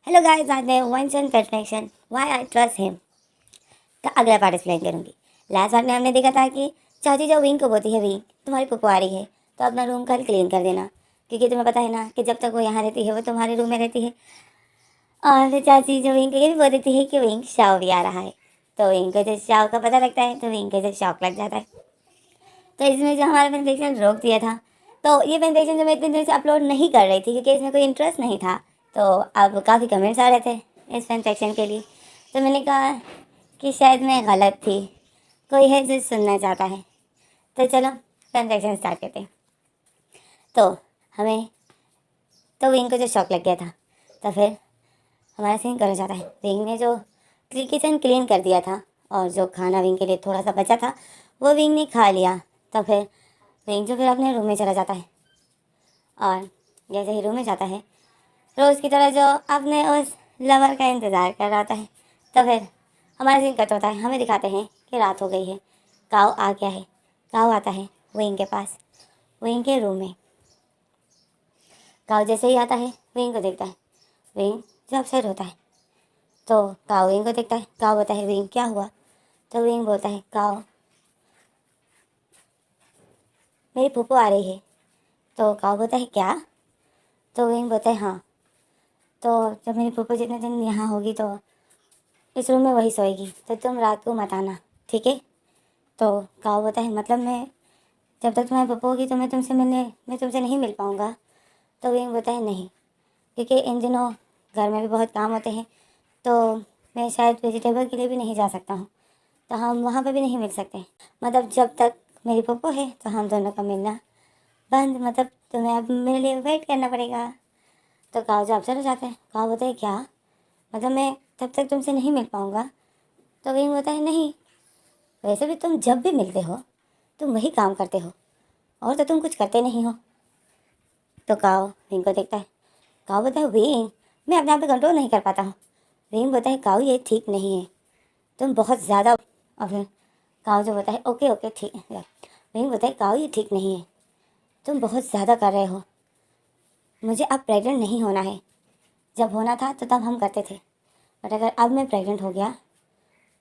Hello guys, आज मैं once and perfection why I trust him का अगला पार्ट एक्सप्लेन करूंगी। लास्ट पार्ट में हमने देखा था कि चाची जो विंग को बोलती है, विंग तुम्हारी पुप्पो आ रही है तो अपना रूम कल क्लीन कर देना, क्योंकि तुम्हें पता है ना कि जब तक वो यहाँ रहती है वो तुम्हारे रूम में रहती है। और फिर चाची जो विंग को ये भी बोल देती है कि विंग शाव भी आ रहा है। तो विंग को जब शाव का पता लगता है तो विंग को जब शौक लग जाता है। तो इसमें जो हमारा फैन रोक दिया था, तो ये फैन जो मैं इतनी देर से अपलोड नहीं कर रही थी क्योंकि इसमें कोई इंटरेस्ट नहीं था। तो अब काफ़ी कमेंट्स आ रहे थे इस फैन के लिए, तो मैंने कहा कि शायद मैं गलत थी, कोई है जो सुनना चाहता है। तो चलो फैन स्टार्ट करते हैं। तो हमें तो विंग को जो शौक लग गया था, तो फिर हमारा सीन करना चाहता है। विंग ने जो किचन क्लीन कर दिया था और जो खाना विंग के लिए थोड़ा सा बचा था वो विंग ने खा लिया। तो फिर विंग जो फिर अपने रूम में चला जाता है, और जैसे ही रूम में जाता है रोज़ की तरह जो अपने उस लवर का इंतज़ार कर रहा होता है। तो फिर हमारा सीन कट होता है, हमें दिखाते हैं कि रात हो गई है, काऊ आ गया है। काऊ आता है विंग के पास, विंग के रूम में। काऊ जैसे ही आता है विंग को देखता है, विंग जो अपसेट होता है। तो काऊ विंग को देखता है, काऊ बोलता है विंग क्या हुआ? तो विंग बोलता है काऊ मेरी फूफो आ रही है। तो काऊ बोलता है क्या? तो विंग बोलता है हाँ, तो जब मेरी फूफो जितने दिन यहाँ होगी तो इस रूम में वही सोएगी, तो तुम रात को मत आना, ठीक है? तो काऊ बोलता है मतलब मैं जब तक तुम्हारी पप्पो होगी तो मैं तुमसे नहीं मिल पाऊँगा। तो विंग बोलता है नहीं, क्योंकि इन दिनों घर में भी बहुत काम होते हैं, तो मैं शायद वेजिटेबल के लिए भी नहीं जा सकता हूँ, तो हम वहाँ पे भी नहीं मिल सकते। मतलब जब तक मेरी पप्पो है तो हम दोनों का मिलना बंद, मतलब तुम्हें अब मेरे लिए वेट करना पड़ेगा। तो काऊ जब चले जाते हैं, काऊ बोलते हैं क्या मतलब मैं तब तक तुमसे नहीं मिल पाऊँगा? तो विंग बोलता है नहीं, वैसे भी तुम जब भी मिलते हो तुम वही काम करते हो, और तो तुम कुछ करते नहीं हो। तो काऊ विंग को देखता है, काऊ बोलता है विंग मैं अपने आप पे कंट्रोल नहीं कर पाता हूँ। विंग बोलता है काऊ ये ठीक नहीं है, तुम बहुत ज़्यादा। और फिर काऊ जो बोलता है ओके ओके ठीक है। विंग बोलता है काऊ ये ठीक नहीं है, तुम बहुत ज़्यादा कर रहे हो, मुझे अब प्रेग्नेंट नहीं होना है। जब होना था तो तब हम करते थे, बट अगर अब मैं प्रेग्नेंट हो गया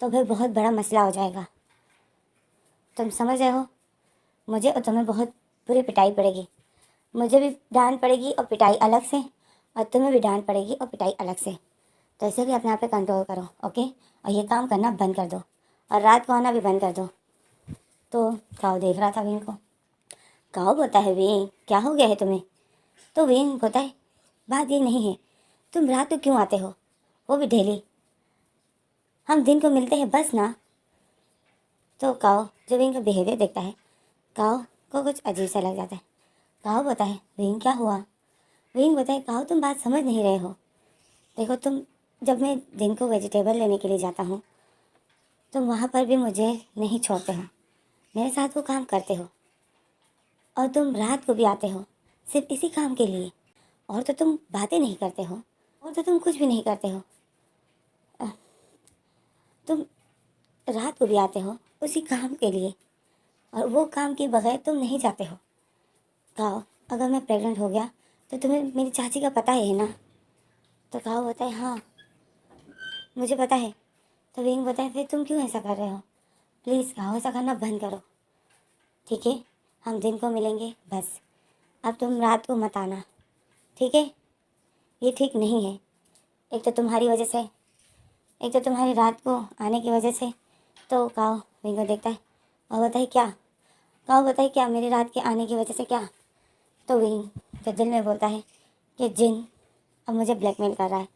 तो फिर बहुत बड़ा मसला हो जाएगा। तुम समझ रहे हो? मुझे और तुम्हें बहुत बुरी पिटाई पड़ेगी, मुझे भी डांट पड़ेगी और पिटाई अलग से, और तुम्हें भी डांट पड़ेगी और पिटाई अलग से। तो इसीलिए अपने आप पे कंट्रोल करो, ओके? और ये काम करना बंद कर दो, और रात को आना भी बंद कर दो। तो काऊ देख रहा था विंग को। काऊ बोलता है विंग क्या हो गया है तुम्हें? तो विंग बोलता है बात ये नहीं है, तुम रात को क्यों आते हो, वो भी डेली? हम दिन को मिलते हैं बस ना। तो काऊ जो विंग का बिहेवियर देखता है, काऊ को कुछ अजीब सा लग जाता है। काऊ बोलता है विंग क्या हुआ? विंग बोलता है काऊ तुम बात समझ नहीं रहे हो। देखो तुम, जब मैं दिन को वेजिटेबल लेने के लिए जाता हूँ तुम वहाँ पर भी मुझे नहीं छोड़ते हो, मेरे साथ वो काम करते हो, और तुम रात को भी आते हो सिर्फ इसी काम के लिए, और तो तुम बातें नहीं करते हो, और तो तुम कुछ भी नहीं करते हो। अ, तुम रात को भी आते हो उसी काम के लिए, और वो काम के बगैर तुम नहीं जाते हो। कहो अगर मैं प्रेग्नेंट हो गया तो तुम्हें मेरी चाची का पता है ना? तो कहो होता है हाँ मुझे पता है। तो विंग बताए फिर तुम क्यों ऐसा कर रहे हो? प्लीज़ कहो ऐसा करना बंद करो, ठीक है? हम दिन को मिलेंगे बस, अब तुम रात को मत आना, ठीक है? ये ठीक नहीं है, एक तो तुम्हारी वजह से, एक तो तुम्हारी रात को आने की वजह से। तो काओ विंग को देखता है और बताइए क्या? काओ बताइए क्या मेरी रात के आने की वजह से क्या? तो विंग जो दिल में बोलता है कि जिन अब मुझे ब्लैकमेल कर रहा है।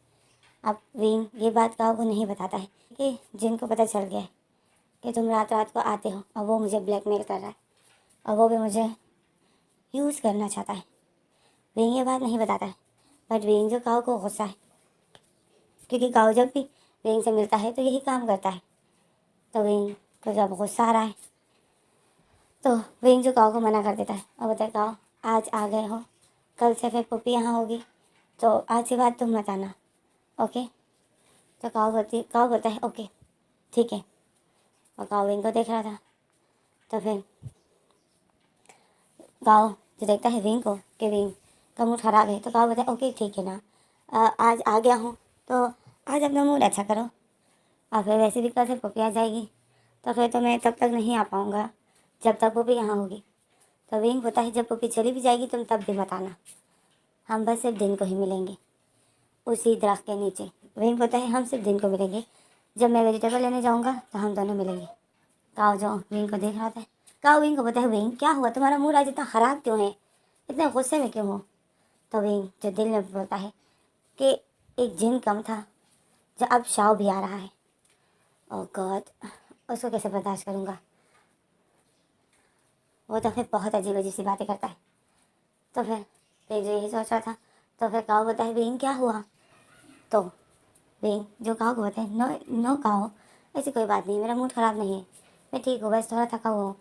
अब विंग ये बात काओ को नहीं बताता है कि जिन को पता चल गया है कि तुम रात रात को आते हो, और वो मुझे ब्लैकमेल कर रहा है, और वो भी मुझे यूज़ करना चाहता है। विंग ये बात नहीं बताता है, बट विंग जो काओ को गुस्सा है, क्योंकि काओ जब भी विंग से मिलता है तो यही काम करता है। तो विंग को जब गुस्सा आ रहा है तो विंग जो काओ को मना कर देता है और बताए काओ आज आ गए हो, कल से फिर पुप्पी यहाँ होगी, तो आज के बाद तुम मत आना, ओके? तो काओ बोलता है ओके ठीक है। और काओ विंग को देख रहा था, तो फिर काओ जो देखता है विंग को कि विंग का मूड ख़राब है, तो काओ बोलता है ओके ठीक है ना, आज आ गया हूँ तो आज अपना मूड अच्छा करो। और फिर वैसे भी कल से पुप्पी आ जाएगी, तो फिर तो मैं तब तक नहीं आ पाऊँगा जब तक पुप्पी यहाँ होगी। तो विंग होता है जब पुप्पी चली भी जाएगी तुम तब भी मत आना, हम बस सिर्फ दिन को ही मिलेंगे उसी दरख्त के नीचे। विंग होता है हम सिर्फ दिन को मिलेंगे, जब मैं वेजिटेबल लेने जाऊँगा तो हम दोनों मिलेंगे। काओ जो विंग को देख रहा था, काओ विंग को बोलता है, विंग क्या हुआ, तुम्हारा मूड आज इतना ख़राब क्यों है, इतने गुस्से में क्यों हो। तो विंग जो दिल में बोलता है कि एक जिन कम था जो अब शाओ भी आ रहा है। ओह गॉड, उसको कैसे बर्दाश्त करूँगा। वो तो फिर बहुत अजीब अजीब सी बातें करता है। तो फिर पेज यही सोच रहा था। तो फिर काओ बोलता है, विंग क्या हुआ। तो विंग जो काओ को बोलता है, नो नो काओ, ऐसी कोई बात नहीं, मेरा मूड ख़राब नहीं है, मैं ठीक हूँ, बस थोड़ा थका हुआ हूँ।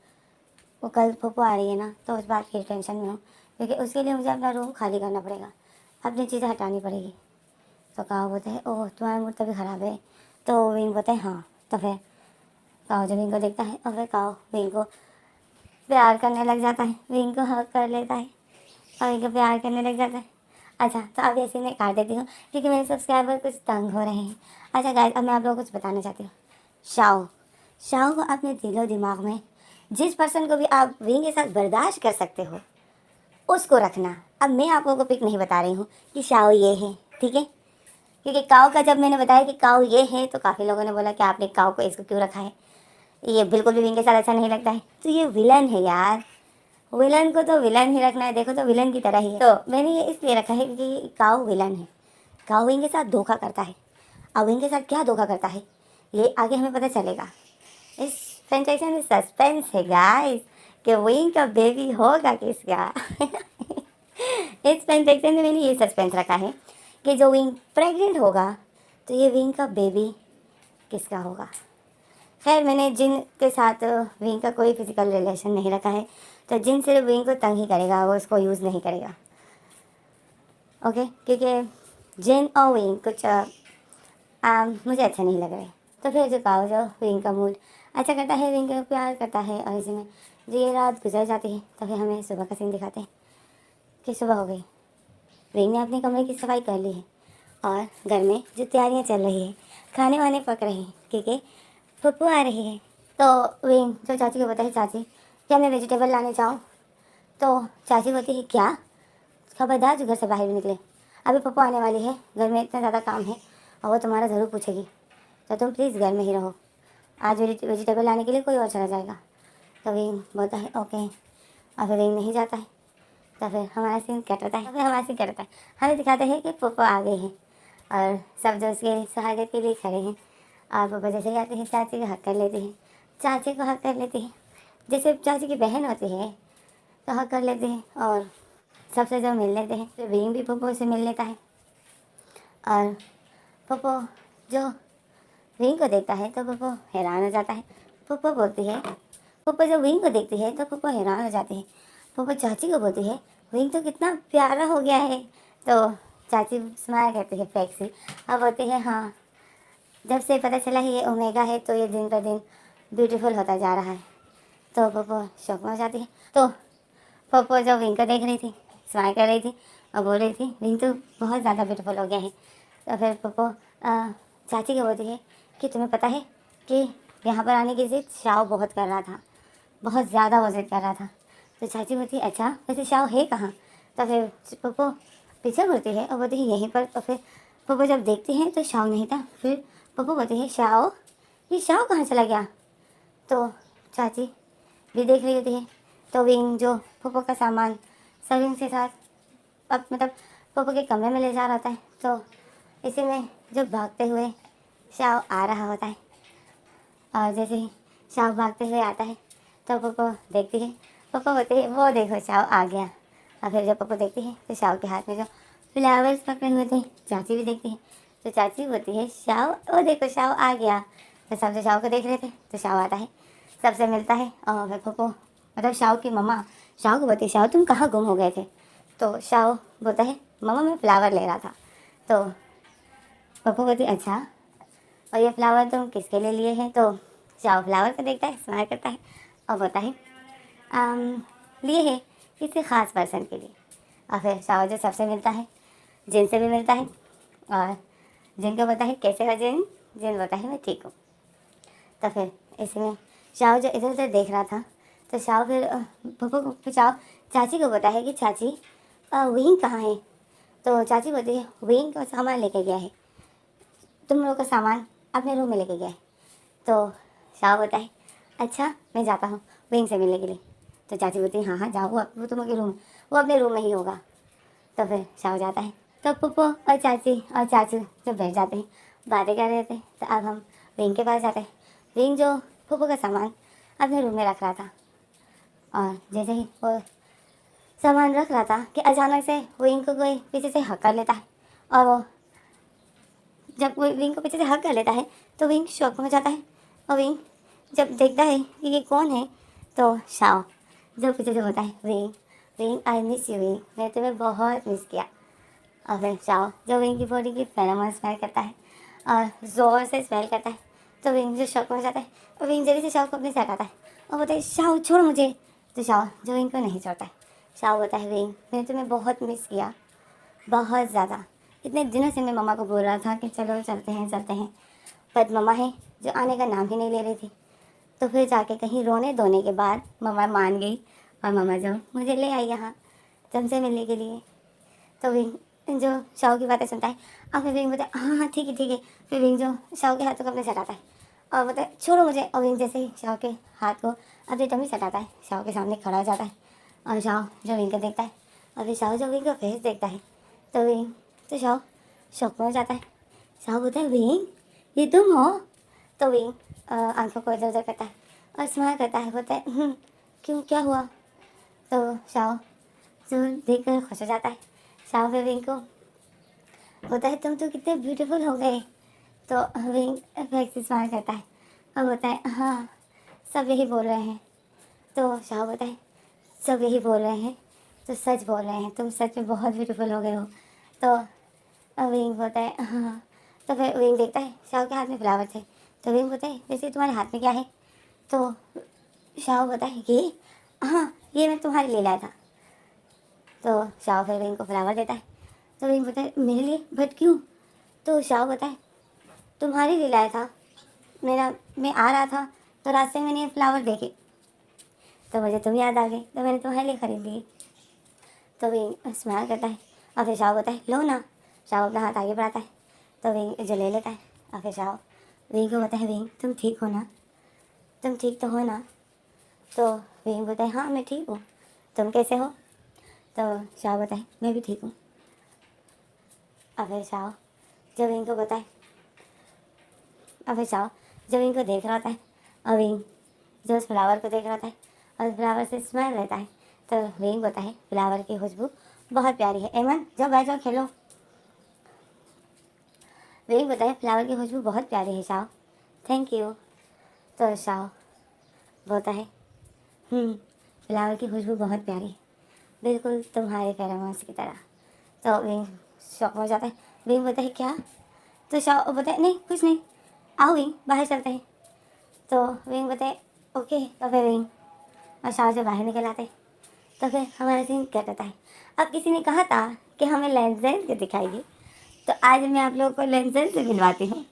वो कल फूफू आ रही है ना, तो उस बात की टेंशन में हूँ, क्योंकि उसके लिए मुझे अपना रूम खाली करना पड़ेगा, अपनी चीज़ें हटानी पड़ेगी। तो काओ बोलते हैं, ओह तुम्हारा मूड तभी ख़राब है। तो विंग बोलते हैं हाँ। तो फिर काओ जब विंग को देखता है और फिर काओ विंग को प्यार करने लग जाता है, विंग को हक कर लेता है और विंग को प्यार करने लग जाता है। अच्छा, तो अब ऐसे मैं काट देती हूँ क्योंकि मेरे सब्सक्राइबर कुछ तंग हो रहे हैं। अच्छा गाइस, अब मैं आप लोगों को कुछ बताना चाहती हूँ। शाओ शाओ को अपने दिलो दिमाग में जिस पर्सन को भी आप विंग के साथ बर्दाश्त कर सकते हो उसको रखना। अब मैं आप लोगों को पिक नहीं बता रही हूँ कि शाओ ये है, ठीक है, क्योंकि काओ का जब मैंने बताया कि काओ ये है तो काफ़ी लोगों ने बोला कि आपने काओ को इसको क्यों रखा है, ये बिल्कुल भी विंग के साथ अच्छा नहीं लगता है। तो ये विलन है यार, विलन को तो विलन ही रखना है, देखो तो विलन की तरह ही है। तो मैंने ये इसलिए रखा है क्योंकि काओ विलन है, काओ विंग के साथ धोखा करता है। अब विंग के साथ क्या धोखा करता है ये आगे हमें पता चलेगा। इस फ्रेंचाइजी में सस्पेंस है गाइस कि विंग का बेबी होगा किसका। इस फ्रेंचाइजी में मैंने ये सस्पेंस रखा है कि जो विंग प्रेग्नेंट होगा तो ये विंग का बेबी किसका होगा। खैर मैंने जिन के साथ विंग का कोई फिजिकल रिलेशन नहीं रखा है, तो जिन सिर्फ विंग को तंग ही करेगा, वो उसको यूज़ नहीं करेगा, ओके, क्योंकि जिन और विंग कुछ मुझे अच्छा नहीं लग रहा है। तो फिर जो काओ जो विंग का मूड अच्छा करता है, विंग को प्यार करता है, और इसी में जो ये रात गुजर जाती है तो फिर हमें सुबह का सीन दिखाते हैं कि सुबह हो गई, विंग ने अपने कमरे की सफाई कर ली है और घर में जो तैयारियां चल रही है, खाने वाने पक रहे हैं क्योंकि फुप्पू आ रही है। तो विंग जो चाची को बताए, चाची क्या मैं वेजिटेबल लाने जाऊँ। तो चाची बोलती है क्या, खबरदार जो घर से बाहर भी निकले, अभी पप्पू आने वाली है, घर में इतना ज़्यादा काम है और वो तुम्हारा ज़रूर पूछेगी, तो तुम प्लीज़ घर में ही रहो, आज वेजिटेबल लाने के लिए कोई और चला जाएगा। तो विंग बोलता है ओके, और फिर विंग नहीं जाता है। तो फिर हमारा सीन कट होता है, तो फिर हमारा सीन कट होता है, हमें दिखाते हैं कि पप्पू आ गए हैं और सब जो उसके सहायता के लिए खड़े हैं। और पप्पू जैसे ही आते हैं चाची को हक कर लेते हैं, चाची को हक कर लेते हैं, जैसे चाची की बहन होती है तो हक कर लेते हैं और सबसे जो मिल लेते हैं। तो विंग भी पप्पू से मिल लेता है और पप्पू जो विंग को देखता है तो पप्पू हैरान हो जाता है। पप्पू बोलती है, पप्पू जब विंग को देखती है तो पप्पू हैरान हो जाती है। पप्पू चाची को बोलती है, विंग तो कितना प्यारा हो गया है। तो चाची स्माइल करती है फेक सी और बोलती है हाँ, जब से पता चला है ये ओमेगा है तो ये दिन पर दिन ब्यूटीफुल होता जा रहा है। तो पप्पू शौक में हो जाती है। तो पप्पू जो विंग को देख रही थी, स्माइल कर रही थी और बोल रही थी विंग तो बहुत ज़्यादा ब्यूटीफुल हो गया है। तो फिर पप्पू चाची को बोलती है कि तुम्हें पता है कि यहाँ पर आने की ज़िद शाओ बहुत कर रहा था, बहुत ज़्यादा वो ज़िद कर रहा था। तो चाची बोलती है अच्छा वैसे शाओ है कहाँ। तो फिर पप्पू पीछे बोलती है और बोलती है यहीं पर। तो फिर पप्पू जब देखती है तो शाओ नहीं था। फिर पप्पू बोलती है शाओ, ये शाओ कहाँ चला गया। तो चाची भी देख रही होती है। तो विंग जो पप्पू का सामान सविंग के साथ अब मतलब पप्पू के कमरे में ले जा रहा होता है। तो इसी में जो भागते हुए शाओ आ रहा होता है और जैसे ही शाओ भागते हुए आता है तो पप्पू देखती है, पप्पू बोलती है वो देखो शाओ आ गया। और फिर जब पप्पू देखती है तो शाओ के हाथ में जो फ्लावर्स पकड़े हुए थे चाची भी देखती है। तो चाची बोलती है शाओ वो देखो शाओ आ गया। तो सब जो शाओ को देख रहे थे तो शाओ आता है, सबसे मिलता है और फिर पप्पू मतलब शाओ की मम्मा शाओ को बोलती है शाओ तुम कहाँ गुम हो गए थे। तो शाओ बोलता है मम्मा मैं फ्लावर ले रहा था। तो पप्पू बोलती अच्छा और ये फ्लावर तुम किसके लिए लिए हैं। तो शाओ फ्लावर को देखता है, स्माइल करता है और बोलता है लिए है किसी ख़ास पर्सन के लिए। और फिर शाओ जो सबसे मिलता है, जिनसे भी मिलता है और जिन को पता है कैसे हो जिन जिन पता है मैं ठीक हूँ। तो फिर इसमें शाओ जो इधर उधर देख रहा था, तो शाओ फिर पापा को फिर शाओ चाची को पता है कि चाची विंग कहाँ है। तो चाची बोलती है विंग का सामान लेके गया है, तुम लोग का सामान अपने रूम में लेके गया है। तो शाओ बोलता है अच्छा मैं जाता हूँ विंग से मिलने के लिए। तो चाची बोलती है हाँ हाँ जाओ, वो तुम्हारे रूम, वो अपने रूम में ही होगा। तो फिर शाओ जाता है। तो पप्पो और चाची और चाचू जब बैठ जाते हैं बातें कर रहे थे, तो अब हम विंग के पास जाते हैं। विंग जो पप्पो का सामान अपने रूम में रख रहा था, और जैसे ही वो सामान रख रहा था कि अचानक से विंग को कोई पीछे से हक कर लेता है। और वो जब वो विंग को पीछे से हक कर लेता है तो विंग शॉक में हो जाता है। और विंग जब देखता है कि ये कौन है, तो शाओ जो पीछे से होता है wing wing I miss you wing, मैं तुम्हें बहुत मिस किया। और फिर शाओ जो विंग की बॉडी की फेरोमोन स्मेल करता है और ज़ोर से स्मेल करता है, तो विंग जो शॉक में हो जाता है और विंग जल्दी से शाओ को अपने से हटाता है और बोलता है शाओ छोड़ मुझे। तो शाओ जो विंग को नहीं छोड़ता है। शाओ बोलता है विंग मैंने तुम्हें बहुत मिस किया, बहुत ज़्यादा। इतने दिनों से मैं मम्मा को बोल रहा था कि चलो चलते हैं, पर मम्मा है जो आने का नाम ही नहीं ले रही थी। तो फिर जाके कहीं रोने धोने के बाद मम्मा मान गई और मम्मा जो मुझे ले आई यहाँ तुमसे मिलने के लिए। तो विंग जो शाओ की बातें सुनता है और फिर विंग बोलता है हाँ हाँ ठीक है। फिर विंग जो शाओ के हाथों को अपने सटाता है और बोलता है छोड़ो मुझे। और विंग जैसे ही शाओ के हाथ को अपने टमी सटाता है, शाओ के सामने खड़ा हो जाता है और शाओ जो विंग को देखता है और फिर शाओ जो विंग का फेस देखता है, तो विंग तो शाओ शॉक में हो जाता है। शाओ बोलता है विंग ये तुम हो। तो विंग आंखों को इधर उधर करता है और स्माइल करता है, बोलता है क्यों क्या हुआ। तो शाओ जो देख कर खुश हो जाता है। शाओ फिर विंग को बोलता है तुम तो कितने ब्यूटीफुल हो गए। तो विंग फिर से स्माइल करता है और बोलता है हाँ सब यही बोल रहे हैं। तो शाओ बोलता है सब यही बोल रहे हैं तो सच बोल रहे हैं, तुम सच में बहुत ब्यूटीफुल हो गए हो। तो विंग बोलता है हाँ। तो फिर विंग देखता है शाओ के हाथ में फ्लावर थे। तो विंग बोलता है वैसे तुम्हारे हाथ में क्या है। तो शाओ बोलता है ये हाँ ये मैं तुम्हारे लिए लाया था। तो शाओ फिर विंग को फ्लावर देता है। तो विंग बोलता है मेरे लिए बट क्यों। तो शाओ बोलता है तुम्हारे लिए लाया था, मैं आ रहा था तो रास्ते में मैंने ये फ्लावर देखे तो मुझे तुम याद आ गए तो मैंने तुम्हारे लिए ख़रीद लिए। तो विंग स्माइल करता है और फिर शाओ बोलता है लो ना। शाओ अपना हाथ आगे बढ़ाता है तो विंग जो ले लेता है और फिर शाओ विंग को बोलता है विंग तुम ठीक हो ना, तुम ठीक तो हो ना। तो विंग बोलता है हाँ मैं ठीक हूँ, तुम कैसे हो। तो शाओ बोलता है मैं भी ठीक हूँ। और फिर शाओ जब विंग को बताए और फिर शाओ जब विंग को देख रहा होता है और विंग जो उस फ्लावर को देख रहा होता है और फ्लावर से स्माइल रहता है, तो विंग बोलता है फ्लावर की खुशबू बहुत प्यारी है। एमन जब बैठ जाओ खेलो। विंग बोलता है फ्लावर की खुशबू बहुत प्यारी है शाओ, थैंक यू। तो शाओ बोलता है फ्लावर की खुशबू बहुत प्यारी, बिल्कुल तुम्हारे फेरोमोन्स की तरह। तो विंग शॉक में हो जाता है। विंग बोलता है क्या। तो शाओ बोलता है नहीं कुछ नहीं, आओ विंग बाहर चलते हैं। तो विंग बोलता है ओके। तो फिर विंग और शाओ जब बाहर निकल आते तो फिर हमारा सीन कट होता है। अब किसी ने कहा था कि हमें लेंसडेन से दिखाएगी, तो आज मैं आप लोगों को लेंसडेन से मिलवाती हूँ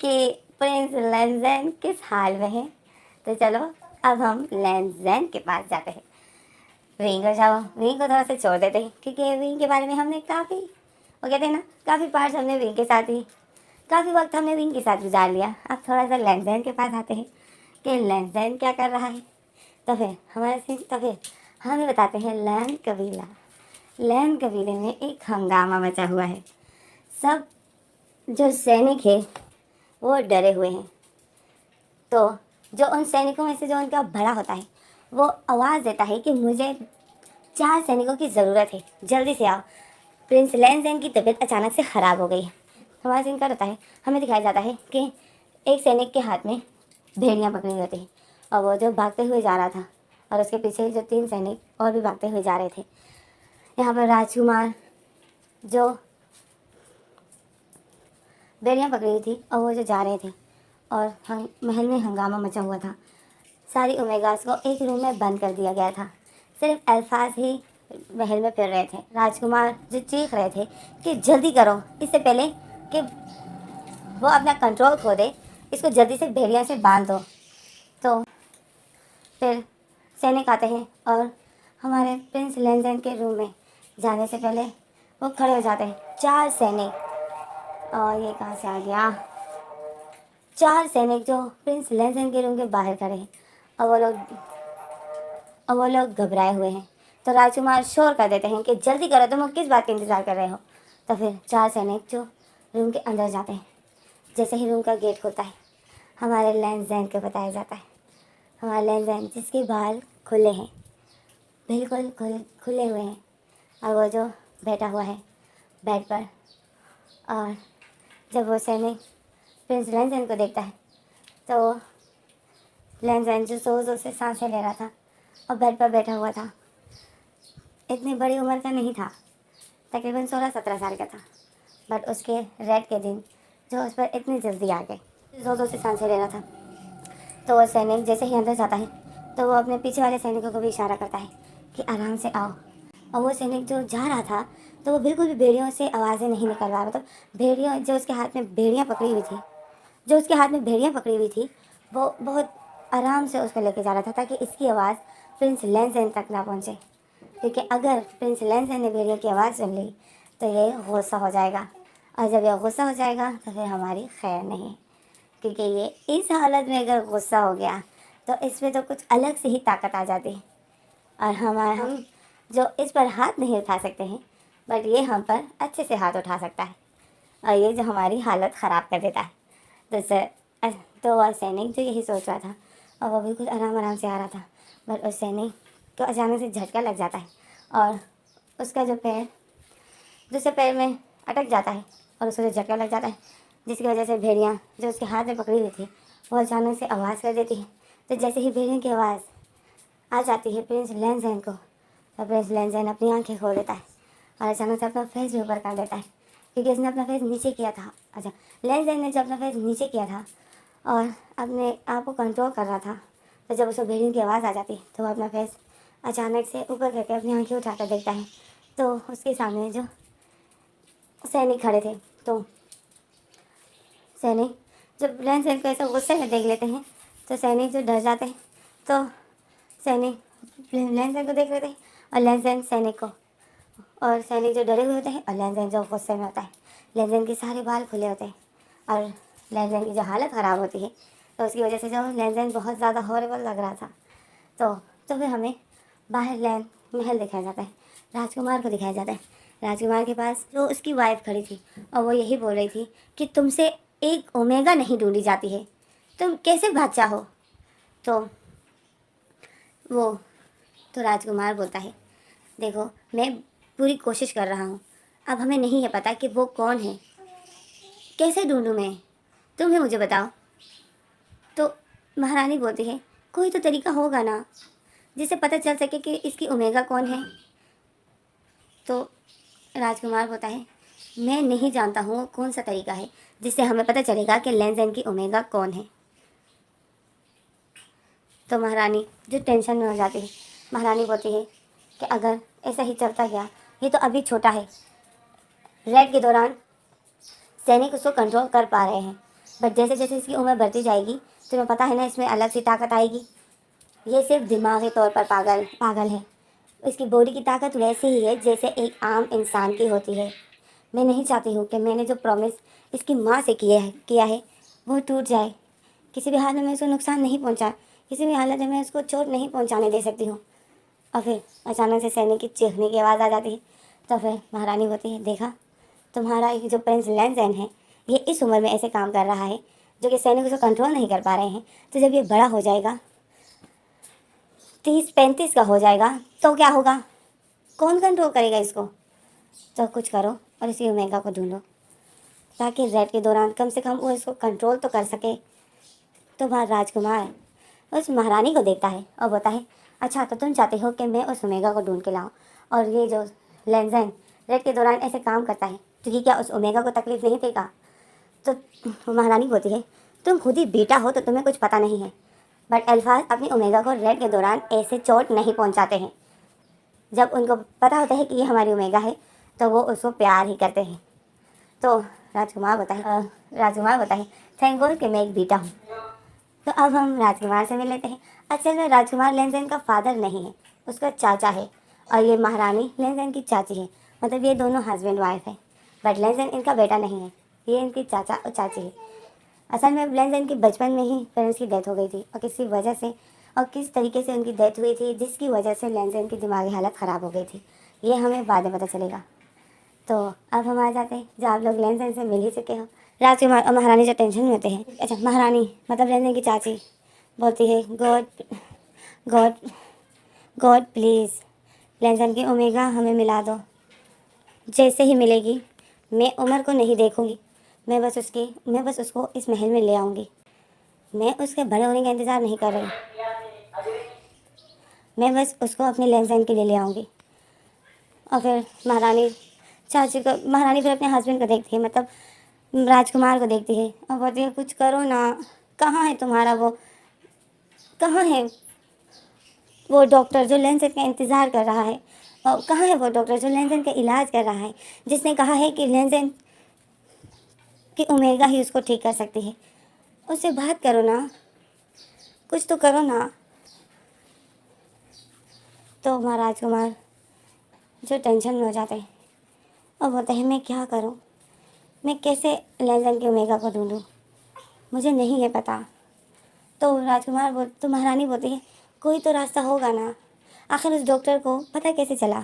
कि प्रिंस लेंसडेन किस हाल में है। तो चलो अब हम लेंसडेन के पास जाते हैं। विंग और शाओ विंग को थोड़ा सा छोड़ देते हैं क्योंकि विंग के बारे में हमने काफ़ी वो कहते हैं ना काफ़ी पार्ट्स हमने विंग के साथ ही काफ़ी वक्त हमने विंग के साथ गुजार लिया। अब थोड़ा सा लेंसडेन के पास आते हैं कि लेंसडेन क्या कर रहा है। तो फिर हमारे सीन तो फिर हमें बताते हैं लैन कबीला। लैन कबीले में एक हंगामा मचा हुआ है। सब जो सैनिक है वो डरे हुए हैं। तो जो उन सैनिकों में से जो उनका बड़ा होता है वो आवाज़ देता है कि मुझे 4 सैनिकों की ज़रूरत है, जल्दी से आओ, प्रिंस लेंसडेन की तबीयत अचानक से ख़राब हो गई है। हमारा सीन क्या होता है, हमें दिखाया जाता है कि एक सैनिक के हाथ में भेड़ियाँ पकड़ी होती हैं और वो जो भागते हुए जा रहा था और उसके पीछे जो 3 सैनिक और भी भागते हुए जा रहे थे। यहाँ पर राजकुमार जो भेड़ियाँ पकड़ी हुई थी और वो जो जा रहे थे और महल में हंगामा मचा हुआ था। सारी ओमेगास को एक रूम में बंद कर दिया गया था, सिर्फ अल्फाज ही महल में फिर रहे थे। राजकुमार जो चीख रहे थे कि जल्दी करो इससे पहले कि वो अपना कंट्रोल खो दे, इसको जल्दी से भेड़िया से बांध दो। तो फिर सैनिक आते हैं और हमारे प्रिंस लेंजन के रूम में जाने से पहले वो खड़े हो जाते हैं 4 सैनिक। और ये कहाँ से आ गया? 4 सैनिक जो प्रिंस लेंजन के रूम के बाहर खड़े हैं और वो लोग घबराए हुए हैं। तो राजकुमार शोर कर देते हैं कि जल्दी करो, तुम किस बात का इंतज़ार कर रहे हो। तो फिर 4 सैनिक जो रूम के अंदर जाते हैं। जैसे ही रूम का गेट खुलता है, हमारे लेंजन को बताया जाता है। हमारा लेंजन जिसके बाल खुले हैं, बिल्कुल खुले हुए हैं, और वो जो बैठा हुआ है बेड पर। और जब वो सैनिक प्रिंस लेंजन को देखता है तो लेंजन जो ज़ोर ज़ोर से सांसें ले रहा था और बेड पर बैठा हुआ था, इतनी बड़ी उम्र का नहीं था, तकरीबन 16-17 साल का था। बट उसके रेड के दिन जो उस पर इतनी जल्दी आ गए, ज़ोर ज़ोर से सांसें ले रहा था। तो वो सैनिक जैसे ही अंदर जाता है तो वो अपने पीछे वाले सैनिकों को भी इशारा करता है कि आराम से आओ। और वो सैनिक जो जा रहा था तो वो बिल्कुल भी भेड़ियों से आवाज़ें नहीं निकल रहा, मतलब भेड़ियों जो उसके हाथ में भेड़ियाँ पकड़ी हुई थी, वो बहुत आराम से उसको लेके जा रहा था ताकि इसकी आवाज़ प्रिंस लेंजन तक ना पहुँचे। क्योंकि अगर प्रिंस लेंजन ने भेड़ियों की आवाज़ सुन ली तो ये गुस्सा हो जाएगा, और जब ये गुस्सा हो जाएगा तो फिर हमारी खैर नहीं। क्योंकि ये इस हालत में अगर गुस्सा हो गया तो इसमें तो कुछ अलग से ही ताकत आ जाती है, और हम जो इस पर हाथ नहीं उठा सकते हैं, बट ये हम पर अच्छे से हाथ उठा सकता है, और ये जो हमारी हालत ख़राब कर देता है। तो वह सैनिक जो यही सोच रहा था, और वो बिल्कुल आराम से आ रहा था, बट उस सैनिक को अचानक से झटका लग जाता है और उसका जो पैर दूसरे पैर में अटक जाता है, और उसको जो झटका लग जाता है, जिसकी वजह से भेड़ियाँ जो उसके हाथ में पकड़ी हुई थी वो अचानक से आवाज़ कर देती है। तो जैसे ही भेड़ियों की आवाज़ आ जाती है प्रिंस लेंजन को, तो प्रिंस लेंजन अपनी आंखें खोल देता है और अचानक से अपना फेस भी ऊपर कर देता है, क्योंकि उसने अपना फेस नीचे किया था। लेंजन ने जब अपना फेस नीचे किया था और अपने आप को कंट्रोल कर रहा था, तो जब उसको भेड़ियों की आवाज़ आ जाती है तो वो अपना फेस अचानक से ऊपर करके अपनी आंखें उठाकर देखता है। तो उसके सामने जो सैनिक खड़े थे, तो सैनिक जब लेंजन को ऐसा गुस्से में देख लेते हैं तो सैनिक जो डर जाते हैं, तो सैनिक लेंजन को देख लेते हैं और लेंजन सैनिक को, और सैनिक जो डरे हुए होते हैं और लेंजन जो गुस्से में होता है। लेंजन के सारे बाल खुले होते हैं और लेंजन की जो हालत ख़राब होती है, तो उसकी वजह से जो लेंजन बहुत ज़्यादा हॉरेबल लग रहा था। तो फिर हमें बाहर महल दिखाया जाता है, राजकुमार को दिखाया जाता है। राजकुमार के पास जो उसकी वाइफ खड़ी थी और वो यही बोल रही थी कि तुमसे एक ओमेगा नहीं ढूंढी जाती है, तुम कैसे बादशाह हो। तो वो तो राजकुमार बोलता है, देखो मैं पूरी कोशिश कर रहा हूँ, अब हमें नहीं है पता कि वो कौन है, कैसे ढूंढूं मैं, तुम ही मुझे बताओ। तो महारानी बोलती है, कोई तो तरीका होगा ना जिससे पता चल सके कि इसकी ओमेगा कौन है। तो राजकुमार बोलता है, मैं नहीं जानता हूँ कौन सा तरीका है जिससे हमें पता चलेगा कि लेंजन की ओमेगा कौन है। तो महारानी जो टेंशन में हो जाती है, महारानी बोलती है कि अगर ऐसा ही चलता गया, ये तो अभी छोटा है, रेड के दौरान सैनिक उसको कंट्रोल कर पा रहे हैं, बट जैसे जैसे इसकी उम्र बढ़ती जाएगी तुम्हें पता है ना, इसमें अलग सी ताकत आएगी। ये सिर्फ दिमागी तौर पर पागल है, इसकी बॉडी की ताकत वैसी ही है जैसे एक आम इंसान की होती है। मैं नहीं चाहती हूँ कि मैंने जो प्रॉमिस इसकी माँ से किया है वो टूट जाए। किसी भी हालत में उसको नुकसान नहीं पहुँचा, किसी भी हालत में मैं उसको चोट नहीं पहुँचाने दे सकती हूँ। और फिर अचानक से सैनिक की चीखने की आवाज़ आ जाती है। तो फिर महारानी होती है, देखा तुम्हारा एक जो प्रिंस लेंजन है ये इस उम्र में ऐसे काम कर रहा है जो कि सैनिक उसको कंट्रोल नहीं कर पा रहे हैं, तो जब ये बड़ा हो जाएगा 30-35 का हो जाएगा तो क्या होगा, कौन कंट्रोल करेगा इसको। तो कुछ करो और इसी ओमेगा को ढूंढो ताकि रेड के दौरान कम से कम वो इसको कंट्रोल तो कर सके। तो वहाँ राजकुमार उस महारानी को देखता है और बोलता है, अच्छा तो तुम चाहते हो कि मैं उस ओमेगा को ढूंढ के लाऊं, और ये जो लेंजन रेड के दौरान ऐसे काम करता है तो ये क्या उस ओमेगा को तकलीफ नहीं देगा। तो महारानी बोलती है, तुम खुद ही बेटा हो तो तुम्हें कुछ पता नहीं है, बट अल्फाज अपनी ओमेगा को रेड के दौरान ऐसे चोट नहीं पहुंचाते हैं। जब उनको पता होता है कि ये हमारी ओमेगा है तो वो उसको प्यार ही करते हैं। तो राजकुमार बताए थैंक गॉड कि मैं एक बेटा हूँ। तो अब हम राजकुमार से मिल लेते हैं। असल में राजकुमार लेनदेन का फादर नहीं है, उसका चाचा है, और ये महारानी लेनदेन की चाची है। मतलब ये दोनों हस्बैंड वाइफ है, बट लेनदेन इनका बेटा नहीं है, ये इनकी चाचा और चाची है। असल में लेनदेन की बचपन में ही पेरेंट्स की डेथ हो गई थी, और किसी वजह से और किस तरीके से उनकी डेथ हुई थी जिसकी वजह से लेनदेन की दिमागी हालत ख़राब हो गई थी, ये हमें बाद में पता चलेगा। तो अब हम आ जाते हैं, जब आप लोग लेनदेन से मिल ही चुके हो। राजकुमार और महारानी जो टेंशन में होते हैं, अच्छा महारानी मतलब लेनदेन की चाची बोलती है गॉड गॉड गॉड प्लीज़ लेनदेन की ओमेगा हमें मिला दो। जैसे ही मिलेगी मैं उमर को नहीं देखूंगी, मैं बस उसको इस महल में ले आऊँगी। मैं उसके बड़े होने का इंतज़ार नहीं कर रही, मैं बस उसको अपने लेनदेन के लिए ले आऊँगी। और फिर महारानी फिर अपने हस्बैंड को देखती है, मतलब राजकुमार को देखती है और बोलती है कुछ करो ना, कहाँ है तुम्हारा कहाँ है वो डॉक्टर जो लेंसेज का इंतज़ार कर रहा है, और कहाँ है वो डॉक्टर जो लेंसेज का इलाज कर रहा है, जिसने कहा है कि लेंसेज की ओमेगा ही उसको ठीक कर सकती है। उससे बात करो ना, कुछ तो करो ना। तो महाराज कुमार जो टेंशन में हो जाते हैं और बोलते हैं मैं क्या करूं, मैं कैसे लेंसेज की ओमेगा को ढूंढूं, मुझे नहीं है पता। तो तो महारानी बोलती है कोई तो रास्ता होगा ना, आखिर उस डॉक्टर को पता कैसे चला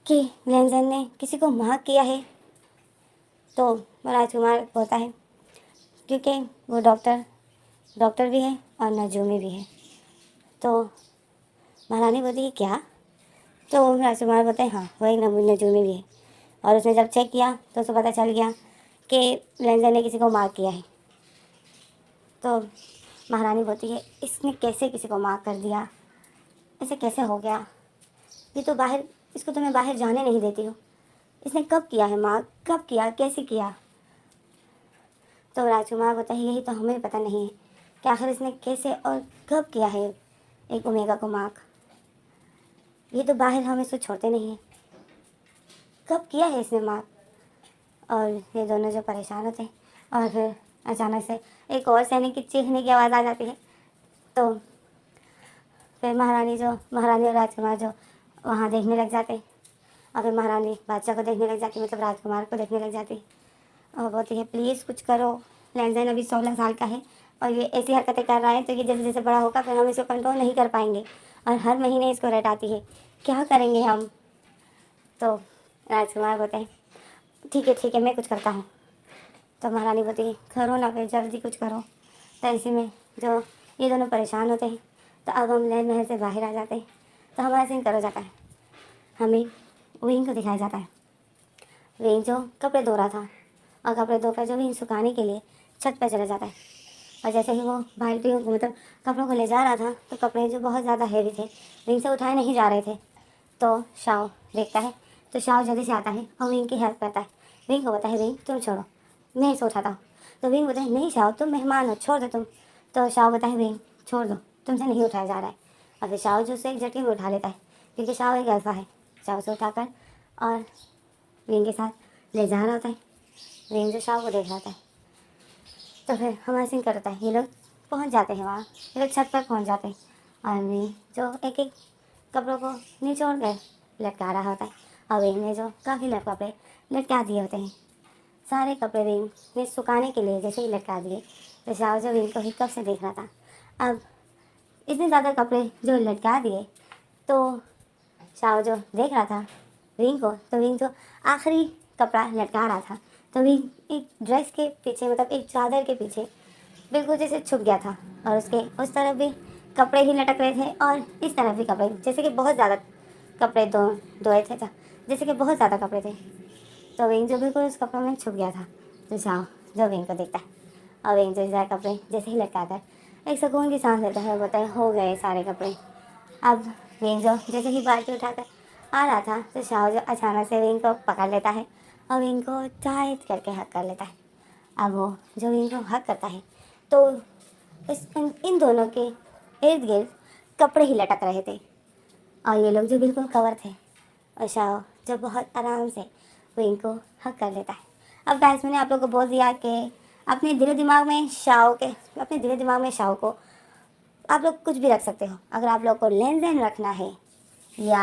कि लेंजन ने किसी को मार्क किया है। तो राजकुमार बोलता है क्योंकि वो डॉक्टर भी है और नजूमी भी है। तो महारानी बोलती है क्या? तो राजकुमार बोलते हैं हाँ वो एक नजूमी भी है, और उसने जब चेक किया तो उसे पता चल गया कि लेंजन ने किसी को मार्क किया है। तो महारानी बोलती है इसने कैसे किसी को मार्क कर दिया, ऐसे कैसे हो गया, ये तो इसको तो मैं बाहर जाने नहीं देती हूँ, इसने कब किया है मार्क, कब किया, कैसे किया? तो राजकुमार बोलता है यही तो हमें पता नहीं है कि आखिर इसने कैसे और कब किया है एक ओमेगा को मार्क, ये तो बाहर हम इसको छोड़ते नहीं हैं, कब किया है इसने मार्क। और ये दोनों जो परेशान होते हैं, और फिर अचानक से एक और सैनिक की चीखने की आवाज़ आ जाती है। तो फिर महारानी और राजकुमार जो वहाँ देखने लग जाते हैं, और फिर महारानी बादशाह को देखने लग जाती, मतलब राजकुमार को देखने लग जाती और बोलती है प्लीज़ कुछ करो, लेंजन अभी 16 साल का है और ये ऐसी हरकतें कर रहा है तो ये जैसे जैसे बड़ा होगा फिर हम इसको कंट्रोल नहीं कर पाएंगे, और हर महीने इसको रटाती है, क्या करेंगे हम। तो राजकुमार बोलते हैं ठीक है मैं कुछ करता हूँ। तो महारानी बोलती है करो ना, फिर जल्दी कुछ करो। तो इसी में जो ये दोनों परेशान होते हैं, तो अब हम नए महल से बाहर आ जाते हैं। तो हमारा सीन करो जाता है, हमें विंग को दिखाया जाता है। विंग जो कपड़े धो रहा था, और कपड़े धोकर जो विंग सुखाने के लिए छत पर चला जाता है, और जैसे ही वो बाल्टियों को मतलब कपड़ों को ले जा रहा था तो कपड़े जो बहुत ज़्यादा हैवी थे विंग से उठाए नहीं जा रहे थे। तो शाओ देखता है, तो शाओ जल्दी से आता है और विंग की हेल्प करता है। विंग को बोलता है विंग तुम छोड़ो, मैं इसे उठाता हूँ। तो विंग बोलता है नहीं शाओ तुम मेहमान हो, छोड़ दो तुम। तो शाओ बोलता है विंग छोड़ दो, तुमसे नहीं उठाया जा रहा है। और फिर शाओ जो उसे एक झटके में उठा लेता है, क्योंकि शाओ एक अल्फा है। शाओ से उठाकर और विंग के साथ ले जा रहा होता है। विंग जो शाओ को देख रहा होता है। तो फिर हमारा सीन करता है, ये लोग पहुँच जाते हैं वहाँ, ये लोग छत पर पहुँच जाते हैं, और विंग जो एक एक कपड़ों को निचोड़ कर लटका रहा होता है, और विंग ने जो काफ़ी कपड़े लटका दिए होते हैं, सारे कपड़े विंग ने सुखाने के लिए जैसे ही लटका दिए। तो शाओ जो विंग को ही कब से देख रहा था, अब इतने ज़्यादा कपड़े जो लटका दिए, तो शाओ जो देख रहा था विंग को, तो विंग जो आखिरी कपड़ा लटका रहा था, तो विंग एक ड्रेस के पीछे मतलब एक चादर के पीछे बिल्कुल जैसे छुप गया था, और उसके उस तरफ भी कपड़े ही लटक रहे थे और इस तरफ भी कपड़े, जैसे कि बहुत ज़्यादा कपड़े धोए थे, जैसे कि बहुत ज़्यादा कपड़े थे। तो विंग जो बिल्कुल उस कपड़ों में छुप गया था। तो शाओ जो विंग को देखता है, और विंग जो सारे कपड़े जैसे ही लटका कर एक सुकून की सांस लेता है, बताए हो गए सारे कपड़े। अब विंग जो जैसे ही बाल्टी उठाकर आ रहा था, तो शाओ जो अचानक से विंग को पकड़ लेता है और विंग को टाइट करके हक कर लेता है। अब वो जो विंग को हक करता है, तो इन दोनों के इर्द गिर्द कपड़े ही लटक रहे थे, और ये लोग जो बिल्कुल कवर थे, और शाओ जो बहुत आराम से विंग को हक कर लेता है। अब गाइस मैंने आप लोगों को बोल दिया कि अपने दिलो दिमाग में शाओ को आप लोग कुछ भी रख सकते हो। अगर आप लोग को लेन-देन रखना है या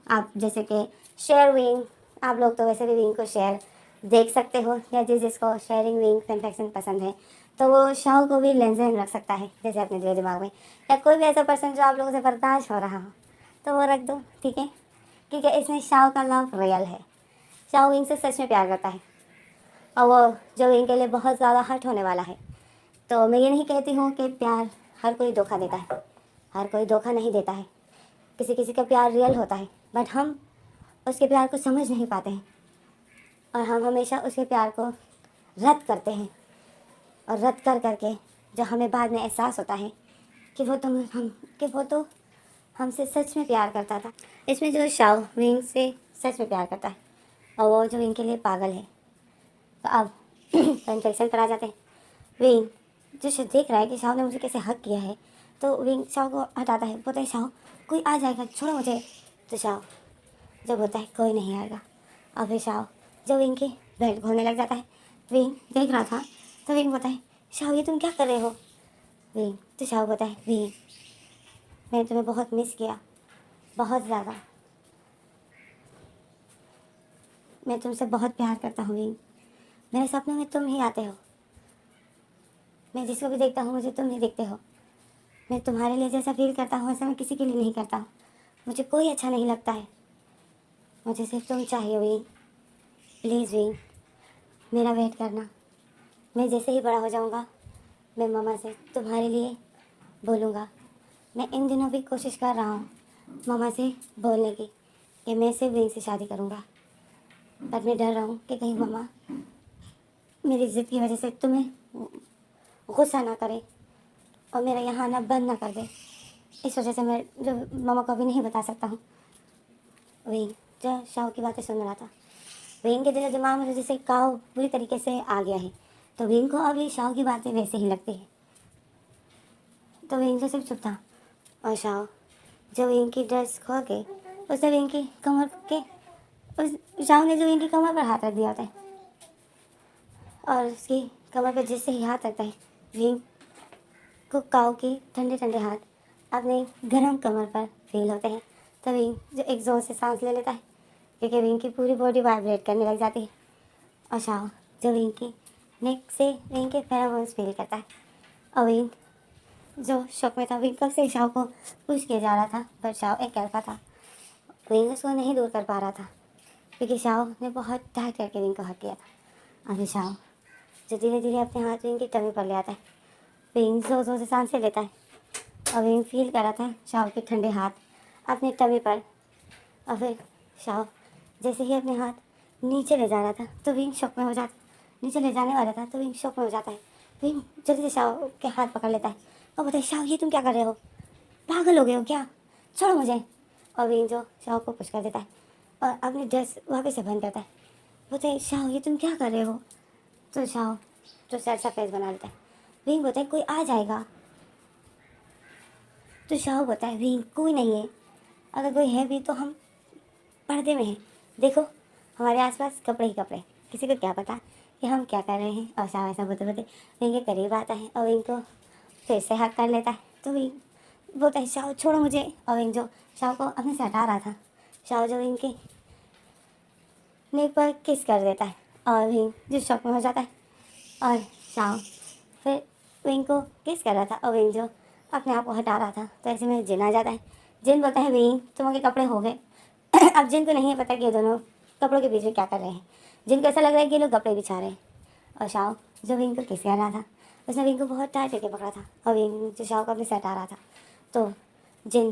आप जैसे कि शेयर विंग, आप लोग तो वैसे भी विंग को शेयर देख सकते हो, या जिसको शेयरिंग विंग फैन पसंद है तो वो शाओ को भी लेन-देन रख सकता है जैसे अपने दिलो दिमाग में। या कोई भी ऐसा पर्सन जो आप लोगों से बर्दाश्त हो रहा हो तो वो रख दो, ठीक है, क्योंकि इसमें शाओ का लव रियल है। शाओ विंग से सच में प्यार करता है और वो जो विंग के लिए बहुत ज़्यादा हर्ट होने वाला है। तो मैं ये नहीं कहती हूँ कि प्यार हर कोई धोखा देता है, हर कोई धोखा नहीं देता है, किसी किसी का प्यार रियल होता है, बट हम उसके प्यार को समझ नहीं पाते हैं और हम हमेशा उसके प्यार को रद्द करते हैं। और रद्द कर करके जो हमें बाद में एहसास होता है कि वो तो हमसे सच में प्यार करता था। इसमें जो शाओ विंग से सच में प्यार करता है और वो जो विंग के लिए पागल है। तो अब कन्फेक्शन पर आ जाते हैं। विंग जो देख रहा है कि शाओ ने मुझे कैसे हक किया है, तो विंग शाओ को हटाता है, बोलता है शाओ कोई आ जाएगा, छोड़ो मुझे। तो शाओ जब होता है कोई नहीं आएगा, और फिर शाओ जब विंग की बेल्ट खोलने लग जाता है। विंग देख रहा था तो विंग बोलता है शाओ ये तुम क्या कर रहे हो। विंग तो शाओ बोलता है विंग मैंने तुम्हें बहुत मिस किया, बहुत ज़्यादा, मैं तुमसे बहुत प्यार करता हूँ विंग, मेरे सपनों में तुम ही आते हो, मैं जिसको भी देखता हूँ मुझे तुम ही देखते हो, मैं तुम्हारे लिए जैसा फील करता हूँ वैसा मैं किसी के लिए नहीं करता हूँ, मुझे कोई अच्छा नहीं लगता है, मुझे सिर्फ तुम चाहिए विंग, प्लीज़ विंग मेरा वेट करना, मैं जैसे ही बड़ा हो जाऊँगा मैं मम्मा से तुम्हारे लिए बोलूँगा। मैं इन दिनों भी कोशिश कर रहा हूँ मम्मा से बोलने की कि मैं सिर्फ विंग से शादी करूँगा, पर मैं डर रहा हूँ कि कहीं मम्मा मेरी ज़िद की वजह से तुम्हें गुस्सा ना करे और मेरा यहाँ आना बंद ना कर दे। इस वजह से मैं जो मम्मा को अभी नहीं बता सकता हूँ। विंग जो शाओ की बातें सुन रहा था, विंग के दिल दिमाग में जैसे काव पूरी तरीके से आ गया है, तो विंग को अभी शाओ की बातें वैसे ही लगती है। तो विंग तो सिर्फ चुप था और शाओ जो विंग की ड्रेस खोल के उसने विंग की कमर के उस शाओ ने जो विंग की कमर पर हाथ रख दिया होता है और उसकी कमर पर जिससे ही हाथ रखता है विंग को काव के ठंडे ठंडे हाथ अपने गर्म कमर पर फील होते हैं। तो विंग जो एक जोर से सांस ले लेता है क्योंकि विंग की पूरी बॉडी वाइब्रेट करने लग जाती है और शाओ जो विंग की नेक से विंग के फेरोमोन्स फील करता है और विंग जो शौक में था, विंग कब से शाओ को पुश किया जा रहा था पर शाओ एक अल्फा था, विंग उसको नहीं दूर कर पा रहा था क्योंकि शाओ ने बहुत टाइट करके विंग को हक किया था। अभी शाओ जो धीरे धीरे अपने हाथ विंग की टमी पर ले आता है, विंग जोर जोर से सांसें लेता है और विंग फील कर रहा था शाओ के ठंडे हाथ अपने टमी पर। और फिर शाओ जैसे ही अपने हाथ नीचे ले जा रहा था तो विंग शौक में हो जाता, नीचे ले जाने वाला था तो विंग शौक में हो जाता है। विंग जल्दी से शाओ के हाथ पकड़ लेता है और बोलता है शाओ ये तुम क्या कर रहे हो, पागल हो गए हो क्या, छोड़ो मुझे। और विंग जो शाओ को पुश कर देता है और अपनी ड्रेस वापस से बंद करता है, बोलते है शाओ ये तुम क्या कर रहे हो। तो शाओ जो सैड सा फेस बना लेता है, विंग बोलता है कोई आ जाएगा। तो शाओ बोलता है विंग कोई नहीं है, अगर कोई है भी तो हम पर्दे में हैं, देखो हमारे आसपास कपड़े ही कपड़े, किसी को क्या पता कि हम क्या कर रहे हैं। और शाओ ऐसा बोलते बोलते विंग के करीब आता है और विंग को फिर से हक कर लेता है। तो विंग बोलता है शाओ छोड़ो मुझे, और विंग जो शाओ को अपने से हटा रहा था, शाओ जो विंग की नेक पर किस कर देता है और विंग जो शौक में हो जाता है और शाओ फिर विंग को किस कर रहा था और विंग जो अपने आप को हटा रहा था। तो ऐसे में जिन आ जाता है, जिन बोलता है विंग तुम्हारे कपड़े हो गए। अब जिन को नहीं है पता कि ये दोनों कपड़ों के बीच में क्या कर रहे हैं, जिनको ऐसा लग रहा है कि ये लोग कपड़े बिछा रहे हैं। और शाओ जो विंग को किस कर रहा था उसने विंग को बहुत टाइट करके पकड़ा था और विंग जो शाओ को अपने से हटा रहा था। तो जिन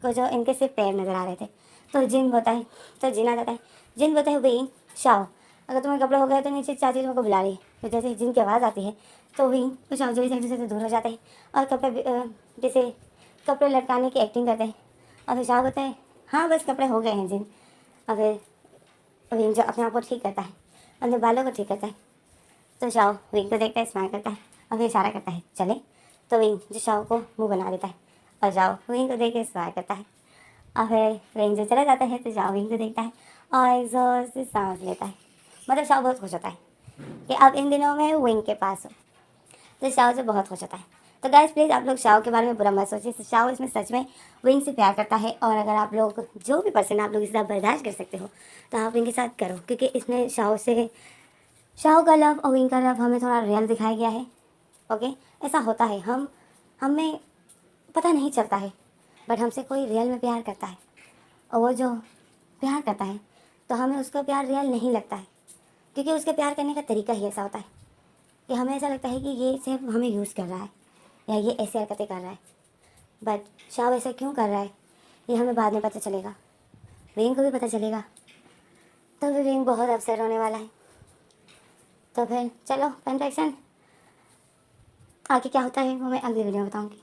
को जो इनके सिर्फ पैर नज़र आ रहे थे, तो जिन बोलता है, तो जिन आ जाता है, जिन बोलता है विंग शाओ अगर तुम्हें कपड़े हो गए तो नीचे चाची तुमको बुला रही है। तो जैसे ही जिन की आवाज़ आती है तो विंग तो शाओ जो एक दूसरे से दूर हो जाते हैं और कपड़े जैसे कपड़े लटकाने की एक्टिंग करते हैं। और फिर शाओ बोलता है हाँ बस कपड़े हो गए हैं जिन। और फिर विंग जो अपने आप को ठीक करता है, अपने बालों को ठीक करता है। तो शाओ विंग को देखता है, स्माइल करता है और फिर इशारा करता है चले। तो विंग जो शाओ को मुंह बना देता है और शाओ विंग को देख के स्माइल करता है और फिर विंग जो चला जाता है तो शाओ विंग को देखता है और एक जोर से सांस लेता है। मतलब शाओ बहुत खुश होता है कि अब इन दिनों में विंग के पास हो, तो शाओ से बहुत खुश होता है। तो गाइस प्लीज़ आप लोग शाओ के बारे में बुरा मत सोचिए, शाओ इसमें सच में विंग से प्यार करता है। और अगर आप लोग जो भी पर्सन आप लोग इसके साथ बर्दाश्त कर सकते हो तो आप विंग के साथ करो, क्योंकि इसमें शाओ का लव और विंग का लव हमें थोड़ा रियल दिखाया गया है। ओके, ऐसा होता है, हमें पता नहीं चलता है, बट हमसे कोई रियल में प्यार करता है और वो जो प्यार करता है तो हमें उसका प्यार रियल नहीं लगता है, क्योंकि उसके प्यार करने का तरीका ही ऐसा होता है कि हमें ऐसा लगता है कि ये सिर्फ हमें यूज़ कर रहा है या ये ऐसी हरकतें कर रहा है। बट शाव ऐसा क्यों कर रहा है ये हमें बाद में पता चलेगा, विंग को भी पता चलेगा, तो फिर विंग बहुत अपसेट होने वाला है। तो फिर चलो फैन रिएक्शन आगे क्या होता है वो मैं अगली वीडियो में बताऊँगी।